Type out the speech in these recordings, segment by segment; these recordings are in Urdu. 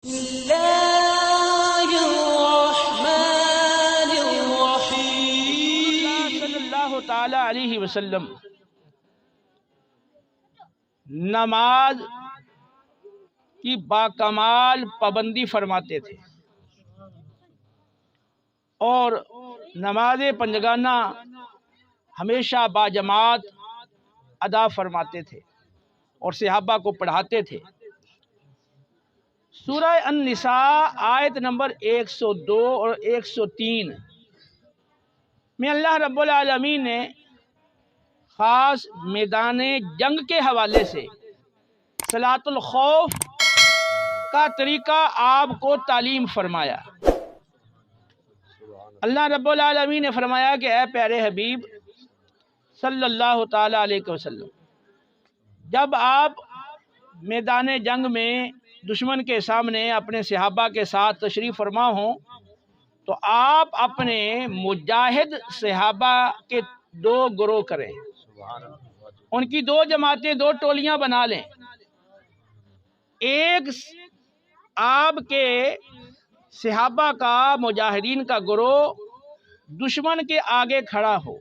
اللہ الرحمن الرحیم۔ صلی اللہ تعالی علیہ وسلم نماز کی باکمال پابندی فرماتے تھے اور نماز پنجگانہ ہمیشہ باجماعت ادا فرماتے تھے اور صحابہ کو پڑھاتے تھے۔ سورہ النساء آیت نمبر 102 اور 103 میں اللہ رب العالمین نے خاص میدان جنگ کے حوالے سے صلاۃ الخوف کا طریقہ آپ کو تعلیم فرمایا۔ اللہ رب العالمین نے فرمایا کہ اے پیارے حبیب صلی اللہ تعالی علیہ وسلم، جب آپ میدان جنگ میں دشمن کے سامنے اپنے صحابہ کے ساتھ تشریف فرما ہوں تو آپ اپنے مجاہد صحابہ کے 2 گروہ کریں، ان کی 2 جماعتیں 2 ٹولیاں بنا لیں۔ ایک آپ کے صحابہ کا مجاہدین کا گروہ دشمن کے آگے کھڑا ہو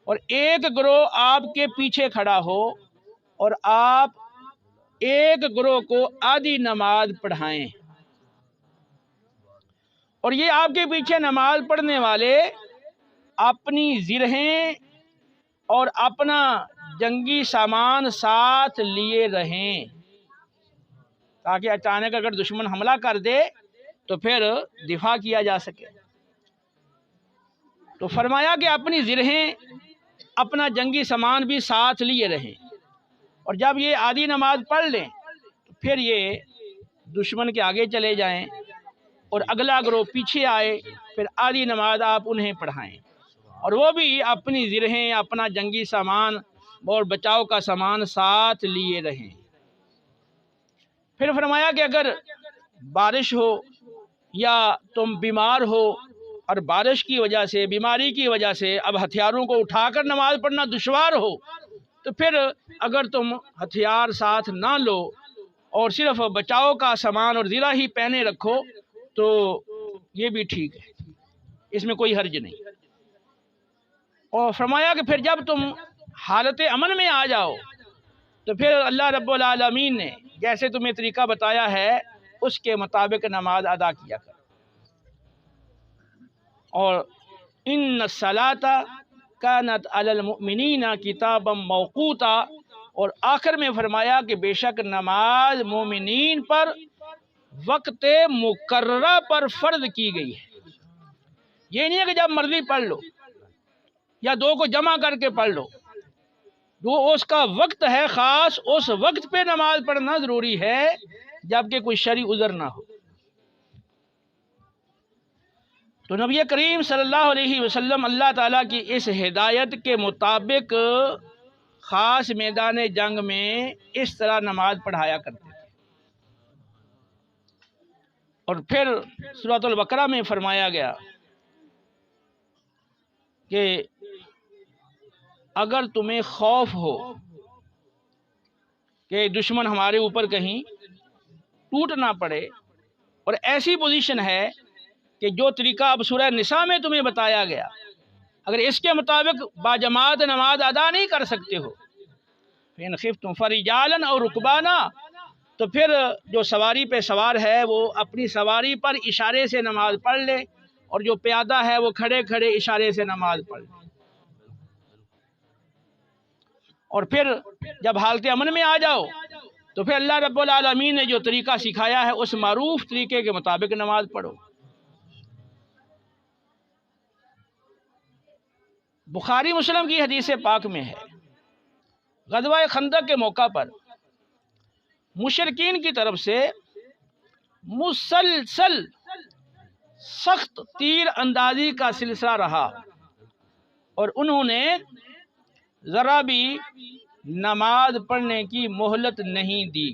اور ایک گروہ آپ کے پیچھے کھڑا ہو اور آپ ایک گروہ کو آدھی نماز پڑھائیں، اور یہ آپ کے پیچھے نماز پڑھنے والے اپنی زرہیں اور اپنا جنگی سامان ساتھ لیے رہیں تاکہ اچانک اگر دشمن حملہ کر دے تو پھر دفاع کیا جا سکے۔ تو فرمایا کہ اپنی زرہیں اپنا جنگی سامان بھی ساتھ لیے رہیں، اور جب یہ آدھی نماز پڑھ لیں تو پھر یہ دشمن کے آگے چلے جائیں اور اگلا گروہ پیچھے آئے، پھر آدھی نماز آپ انہیں پڑھائیں، اور وہ بھی اپنی زرہیں اپنا جنگی سامان اور بچاؤ کا سامان ساتھ لیے رہیں۔ پھر فرمایا کہ اگر بارش ہو یا تم بیمار ہو اور بارش کی وجہ سے بیماری کی وجہ سے اب ہتھیاروں کو اٹھا کر نماز پڑھنا دشوار ہو تو پھر اگر تم ہتھیار ساتھ نہ لو اور صرف بچاؤ کا سامان اور زرہ ہی پہنے رکھو تو یہ بھی ٹھیک ہے، اس میں کوئی حرج نہیں۔ اور فرمایا کہ پھر جب تم حالت امن میں آ جاؤ تو پھر اللہ رب العالمین نے جیسے تمہیں طریقہ بتایا ہے اس کے مطابق نماز ادا کیا کر۔ اور ان الصلاۃ کانت علی المؤمنین کتابا موقوتا، اور آخر میں فرمایا کہ بے شک نماز مومنین پر وقت مقررہ پر فرض کی گئی ہے۔ یہ نہیں ہے کہ جب مرضی پڑھ لو یا 2 کو جمع کر کے پڑھ لو، جو اس کا وقت ہے خاص اس وقت پہ نماز پڑھنا ضروری ہے جبکہ کوئی شرعی عذر نہ ہو۔ تو نبی کریم صلی اللہ علیہ وسلم اللہ تعالیٰ کی اس ہدایت کے مطابق خاص میدان جنگ میں اس طرح نماز پڑھایا کرتے تھے۔ اور پھر سورۃ البقرہ میں فرمایا گیا کہ اگر تمہیں خوف ہو کہ دشمن ہمارے اوپر کہیں ٹوٹ نہ پڑے، اور ایسی پوزیشن ہے کہ جو طریقہ اب سورہ نساء میں تمہیں بتایا گیا اگر اس کے مطابق باجماعت نماز ادا نہیں کر سکتے ہو، فَإِنْ خِفْتُمْ فَرِجَالًا أَوْ رُكْبَانًا، تو پھر جو سواری پہ سوار ہے وہ اپنی سواری پر اشارے سے نماز پڑھ لے، اور جو پیادہ ہے وہ کھڑے کھڑے اشارے سے نماز پڑھ لے۔ اور پھر جب حالت امن میں آ جاؤ تو پھر اللہ رب العالمین نے جو طریقہ سکھایا ہے اس معروف طریقے کے مطابق نماز پڑھو۔ بخاری مسلم کی حدیث پاک میں ہے غزوہ خندق کے موقع پر مشرکین کی طرف سے مسلسل سخت تیر اندازی کا سلسلہ رہا اور انہوں نے ذرا بھی نماز پڑھنے کی مہلت نہیں دی،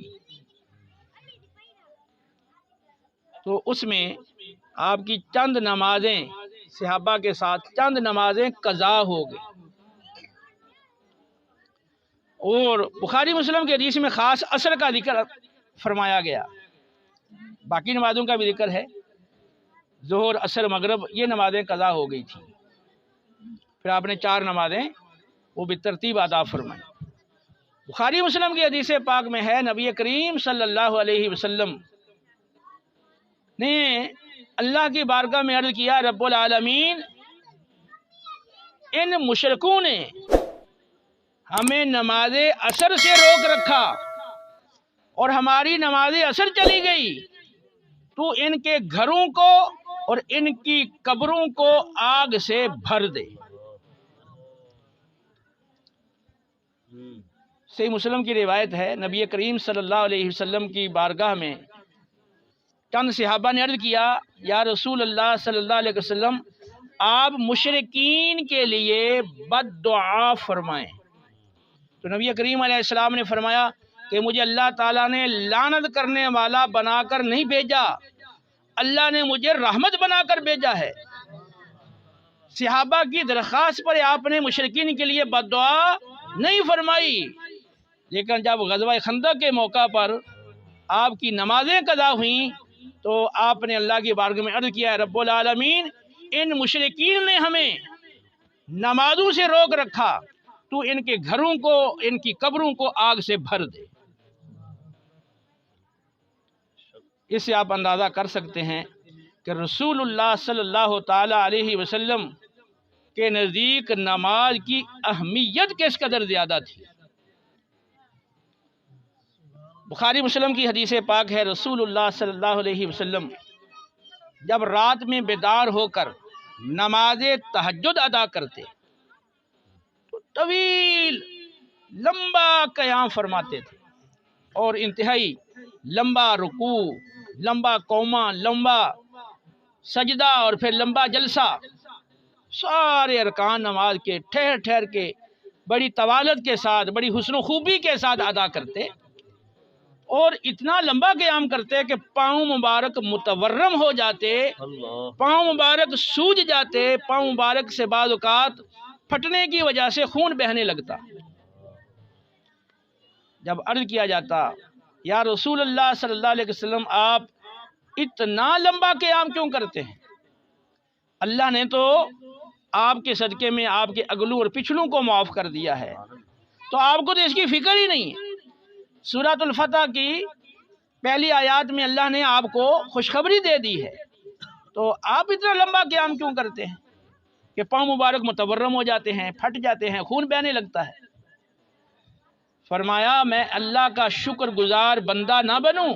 تو اس میں آپ کی چند نمازیں صحابہ کے ساتھ چند نمازیں قضا ہو گئی۔ اور بخاری مسلم کے حدیث میں خاص عصر کا ذکر فرمایا گیا باقی نمازوں کا بھی ذکر ہے، ظہر عصر مغرب یہ نمازیں قضا ہو گئی تھیں، پھر آپ نے 4 نمازیں وہ بالترتیب ادا فرمائیں۔ بخاری مسلم کی حدیث پاک میں ہے، نبی کریم صلی اللہ علیہ وسلم نے اللہ کی بارگاہ میں عرض کیا، رب العالمین ان مشرکوں نے ہمیں نماز عصر سے روک رکھا اور ہماری نماز عصر چلی گئی، تو ان کے گھروں کو اور ان کی قبروں کو آگ سے بھر دے۔ صحیح مسلم کی روایت ہے، نبی کریم صلی اللہ علیہ وسلم کی بارگاہ میں چند صحابہ نے عرض کیا، یا رسول اللہ صلی اللہ علیہ وسلم آپ مشرکین کے لیے بد دعا فرمائیں۔ تو نبی کریم علیہ السلام نے فرمایا کہ مجھے اللہ تعالیٰ نے لعنت کرنے والا بنا کر نہیں بھیجا، اللہ نے مجھے رحمت بنا کر بھیجا ہے۔ صحابہ کی درخواست پر آپ نے مشرکین کے لیے بد دعا نہیں فرمائی، لیکن جب غزوہ خندق کے موقع پر آپ کی نمازیں قضا ہوئیں تو آپ نے اللہ کی بارگاہ میں عرض کیا، رب العالمین ان مشرکین نے ہمیں نمازوں سے روک رکھا، تو ان کے گھروں کو ان کی قبروں کو آگ سے بھر دے۔ اس سے آپ اندازہ کر سکتے ہیں کہ رسول اللہ صلی اللہ تعالی علیہ وسلم کے نزدیک نماز کی اہمیت کس قدر زیادہ تھی۔ بخاری مسلم کی حدیث پاک ہے، رسول اللہ صلی اللہ علیہ وسلم جب رات میں بیدار ہو کر نماز تہجد ادا کرتے تو طویل لمبا قیام فرماتے تھے، اور انتہائی لمبا رکوع، لمبا قومہ، لمبا سجدہ اور پھر لمبا جلسہ، سارے ارکان نماز کے ٹھہر ٹھہر کے بڑی طوالت کے ساتھ، بڑی حسن و خوبی کے ساتھ ادا کرتے، اور اتنا لمبا قیام کرتے کہ پاؤں مبارک متورم ہو جاتے، پاؤں مبارک سوج جاتے، پاؤں مبارک سے بعض اوقات پھٹنے کی وجہ سے خون بہنے لگتا۔ جب عرض کیا جاتا، یا رسول اللہ صلی اللہ علیہ وسلم آپ اتنا لمبا قیام کیوں کرتے ہیں؟ اللہ نے تو آپ کے صدقے میں آپ کے اگلوں اور پچھلوں کو معاف کر دیا ہے، تو آپ کو تو اس کی فکر ہی نہیں ہے۔ سورۃ الفتح کی پہلی آیات میں اللہ نے آپ کو خوشخبری دے دی ہے، تو آپ اتنا لمبا قیام کیوں کرتے ہیں کہ پاؤں مبارک متورم ہو جاتے ہیں، پھٹ جاتے ہیں، خون بہنے لگتا ہے؟ فرمایا میں اللہ کا شکر گزار بندہ نہ بنوں؟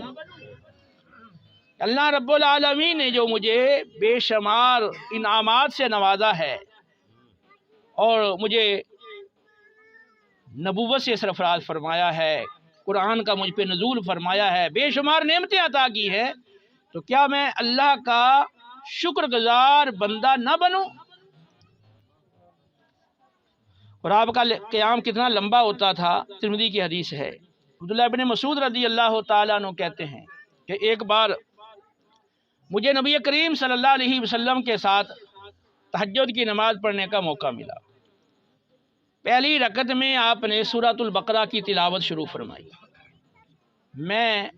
اللہ رب العالمین نے جو مجھے بے شمار انعامات سے نوازا ہے اور مجھے نبوت سے سرفراز فرمایا ہے، قرآن کا مجھ پہ نزول فرمایا ہے، بے شمار نعمتیں عطا کی ہے، تو کیا میں اللہ کا شکر گزار بندہ نہ بنوں؟ اور آپ کا قیام کتنا لمبا ہوتا تھا، ترمذی کی حدیث ہے، عبداللہ بن مسعود رضی اللہ تعالیٰ عنہ کہتے ہیں کہ ایک بار مجھے نبی کریم صلی اللہ علیہ وسلم کے ساتھ تہجد کی نماز پڑھنے کا موقع ملا۔ پہلی رکعت میں آپ نے سورۃ البقرہ کی تلاوت شروع فرمائی۔ میں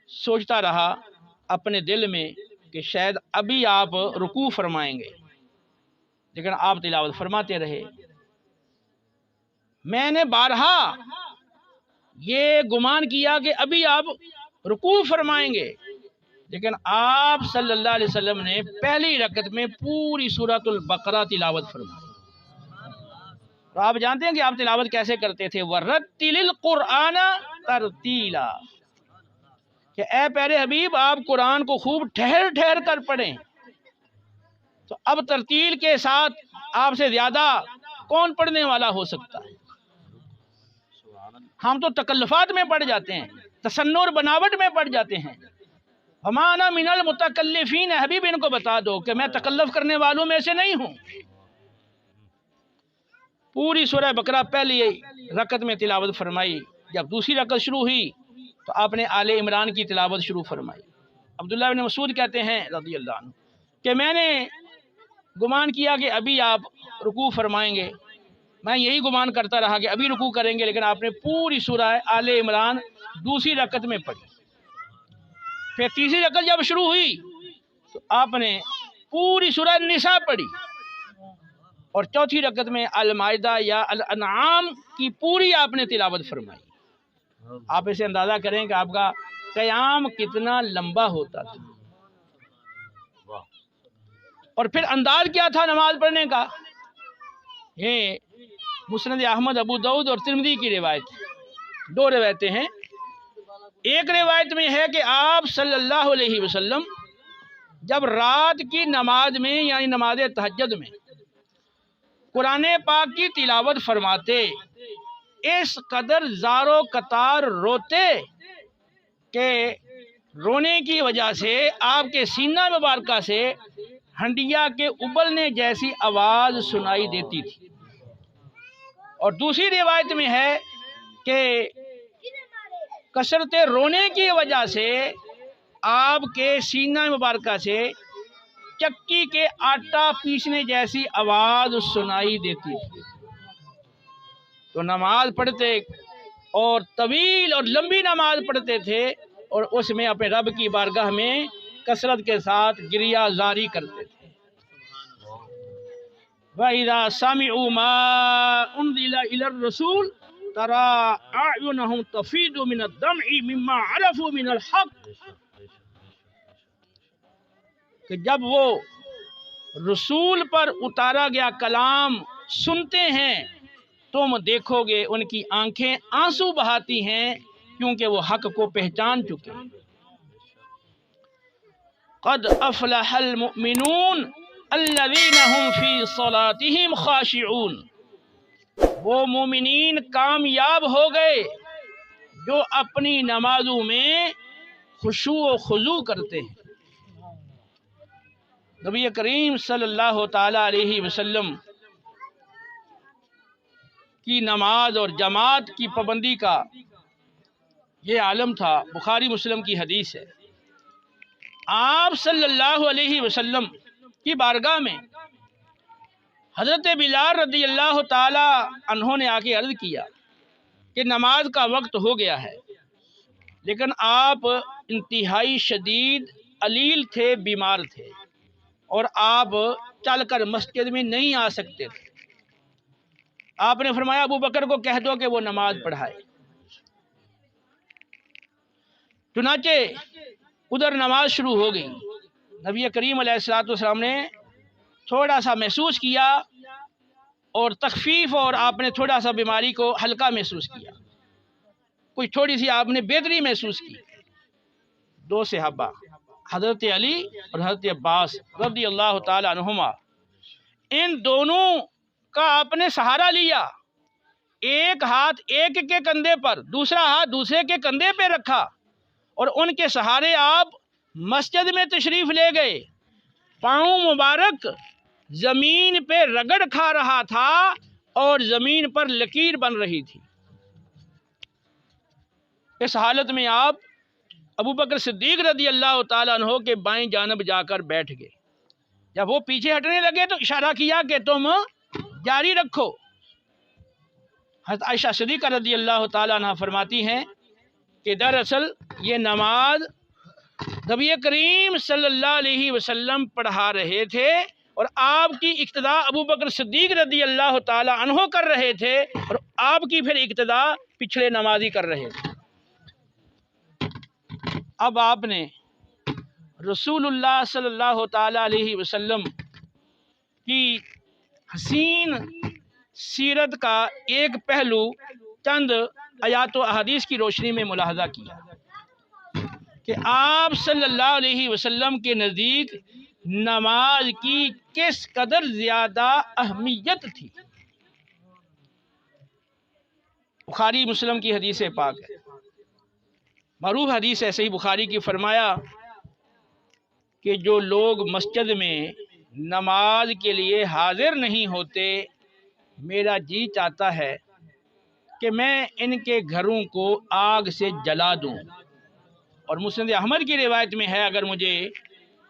سوچتا رہا اپنے دل میں کہ شاید ابھی آپ رکوع فرمائیں گے، لیکن آپ تلاوت فرماتے رہے۔ میں نے بارہا یہ گمان کیا کہ ابھی آپ رکوع فرمائیں گے، لیکن آپ صلی اللہ علیہ وسلم نے پہلی رکعت میں پوری سورۃ البقرہ تلاوت فرمائی۔ تو آپ جانتے ہیں کہ آپ تلاوت کیسے کرتے تھے، وَرَتِّلِ الْقُرْآنَ تَرْتِیلًا، کہ اے پیارے حبیب آپ قرآن کو خوب ٹھہر ٹھہر کر پڑھیں۔ تو اب ترتیل کے ساتھ آپ سے زیادہ کون پڑھنے والا ہو سکتا ہے؟ ہم تو تکلفات میں پڑ جاتے ہیں، تصنع بناوٹ میں پڑ جاتے ہیں۔ وَمَا أَنَا مِنَ الْمُتَكَلِّفِينَ، حبیب ان کو بتا دو کہ میں تکلف کرنے والوں میں سے نہیں ہوں۔ پوری سورہ بقرہ پہلی رکعت میں تلاوت فرمائی۔ جب دوسری رکعت شروع ہوئی تو آپ نے آل عمران کی تلاوت شروع فرمائی۔ عبداللہ بن مسعود کہتے ہیں رضی اللہ عنہ کہ میں نے گمان کیا کہ ابھی آپ رکوع فرمائیں گے، میں یہی گمان کرتا رہا کہ ابھی رکوع کریں گے، لیکن آپ نے پوری سورہ آل عمران دوسری رکعت میں پڑھی۔ پھر تیسری رکعت جب شروع ہوئی تو آپ نے پوری سورہ نساء پڑھی، اور چوتھی رکعت میں المائدہ یا الانعام کی پوری آپ نے تلاوت فرمائی۔ آپ اسے اندازہ کریں کہ آپ کا قیام کتنا لمبا ہوتا تھا، اور پھر انداز کیا تھا نماز پڑھنے کا۔ یہ مسند احمد، ابو داؤد اور ترمذی کی روایت، دو روایتیں ہیں۔ ایک روایت میں ہے کہ آپ صلی اللہ علیہ وسلم جب رات کی نماز میں یعنی نماز تہجد میں قرآن پاک کی تلاوت فرماتے، اس قدر زار و قطار روتے کہ رونے کی وجہ سے آپ کے سینہ مبارکہ سے ہنڈیا کے ابلنے جیسی آواز سنائی دیتی تھی۔ اور دوسری روایت میں ہے کہ کثرت رونے کی وجہ سے آپ کے سینہ مبارکہ سے چکی کے آٹا پیسنے جیسی آواز سنائی دیتی تھی۔ تو نماز پڑھتے اور طویل اور لمبی نماز پڑھتے تھے، اور اس میں اپنے رب کی بارگاہ میں کثرت کے ساتھ گریہ زاری کرتے تھے۔ وَإِذَا سَمِعُوا مَا أُنزِلَ إِلَى الرَّسُولِ تَرَىٰ أَعْيُنَهُمْ تَفِيضُ مِنَ الدَّمْعِ مِمَّا عَرَفُوا مِنَ الْحَقِّ، کہ جب وہ رسول پر اتارا گیا کلام سنتے ہیں تم دیکھو گے ان کی آنکھیں آنسو بہاتی ہیں، کیونکہ وہ حق کو پہچان چکے۔ قد افلح المؤمنون الذین هم فی صلاتهم خاشعون، وہ مومنین کامیاب ہو گئے جو اپنی نمازوں میں خشوع و خضوع کرتے ہیں۔ نبی کریم صلی اللہ تعالی علیہ وسلم کی نماز اور جماعت کی پابندی کا یہ عالم تھا۔ بخاری مسلم کی حدیث ہے، آپ صلی اللہ علیہ وسلم کی بارگاہ میں حضرت بلال رضی اللہ تعالی عنہ نے آ کے عرض کیا کہ نماز کا وقت ہو گیا ہے، لیکن آپ انتہائی شدید علیل تھے، بیمار تھے، اور آپ چل کر مسجد میں نہیں آ سکتے تھے۔ آپ نے فرمایا ابو بکر کو کہہ دو کہ وہ نماز پڑھائے۔ چنانچہ ادھر نماز شروع ہو گئی۔ نبی کریم علیہ السلام نے تھوڑا سا محسوس کیا اور تخفیف، اور آپ نے تھوڑا سا بیماری کو ہلکا محسوس کیا، کوئی تھوڑی سی آپ نے بہتری محسوس کی۔ دو صحابہ حضرت علی اور حضرت عباس رضی اللہ تعالی عنہما، ان دونوں کا آپ نے سہارا لیا، ایک ہاتھ ایک کے کندھے پر، دوسرا ہاتھ دوسرے کے کندھے پہ رکھا، اور ان کے سہارے آپ مسجد میں تشریف لے گئے۔ پاؤں مبارک زمین پہ رگڑ کھا رہا تھا اور زمین پر لکیر بن رہی تھی۔ اس حالت میں آپ ابو بکر صدیق رضی اللہ تعالیٰ عنہ کے بائیں جانب جا کر بیٹھ گئے۔ جب وہ پیچھے ہٹنے لگے تو اشارہ کیا کہ تم جاری رکھو۔ حضرت عائشہ صدیقہ رضی اللہ تعالیٰ عنہ فرماتی ہیں کہ دراصل یہ نماز نبی کریم صلی اللہ علیہ وسلم پڑھا رہے تھے، اور آپ کی اقتداء ابو بکر صدیق رضی اللہ تعالی عنہ کر رہے تھے، اور آپ کی پھر اقتداء پچھلے نمازی کر رہے تھے۔ اب آپ نے رسول اللہ صلی اللہ تعالی علیہ وسلم کی حسین سیرت کا ایک پہلو چند آیات و احادیث کی روشنی میں ملاحظہ کیا کہ آپ صلی اللہ علیہ وسلم کے نزدیک نماز کی کس قدر زیادہ اہمیت تھی۔ بخاری مسلم کی حدیث پاک ہے، معروف حدیث ہے، صحیح بخاری کی، فرمایا کہ جو لوگ مسجد میں نماز کے لیے حاضر نہیں ہوتے، میرا جی چاہتا ہے کہ میں ان کے گھروں کو آگ سے جلا دوں۔ اور مسند احمد کی روایت میں ہے، اگر مجھے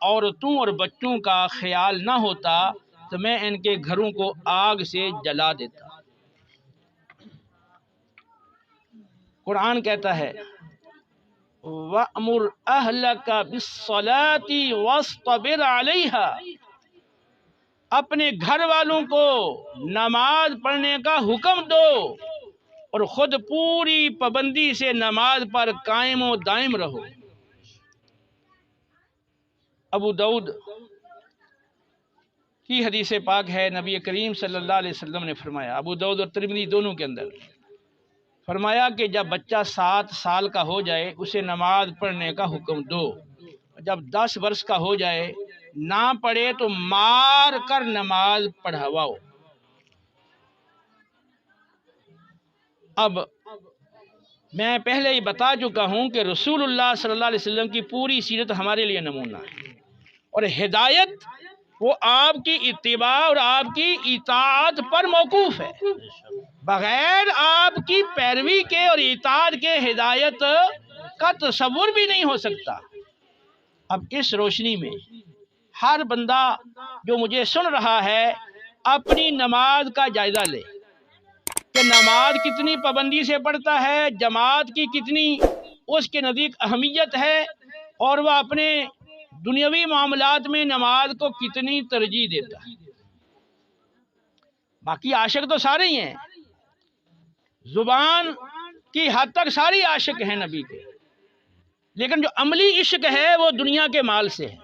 عورتوں اور بچوں کا خیال نہ ہوتا تو میں ان کے گھروں کو آگ سے جلا دیتا۔ قرآن کہتا ہے وَأْمُرْ أَهْلَكَ بِالصَّلَاةِ وَاصْطَبِرْ عَلَيْهَا، اپنے گھر والوں کو نماز پڑھنے کا حکم دو اور خود پوری پابندی سے نماز پر قائم و دائم رہو۔ ابو داؤد کی حدیث پاک ہے، نبی کریم صلی اللہ علیہ وسلم نے فرمایا، ابو داؤد اور ترمذی دونوں کے اندر فرمایا کہ جب بچہ 7 سال کا ہو جائے اسے نماز پڑھنے کا حکم دو، جب 10 برس کا ہو جائے نہ پڑھے تو مار کر نماز پڑھواؤ۔ اب میں پہلے ہی بتا چکا ہوں کہ رسول اللہ صلی اللہ علیہ وسلم کی پوری سیرت ہمارے لیے نمونہ ہے، اور ہدایت وہ آپ کی اتباع اور آپ کی اطاعت پر موقوف ہے۔ بغیر آپ کی پیروی کے اور اطاعت کے ہدایت کا تصور بھی نہیں ہو سکتا۔ اب اس روشنی میں ہر بندہ جو مجھے سن رہا ہے اپنی نماز کا جائزہ لے کہ نماز کتنی پابندی سے پڑھتا ہے، جماعت کی کتنی اس کے نزدیک اہمیت ہے، اور وہ اپنے دنیاوی معاملات میں نماز کو کتنی ترجیح دیتا ہے۔ باقی عاشق تو سارے ہی ہیں، زبان کی حد تک ساری عاشق ہیں نبی کے، لیکن جو عملی عشق ہے وہ دنیا کے مال سے ہے۔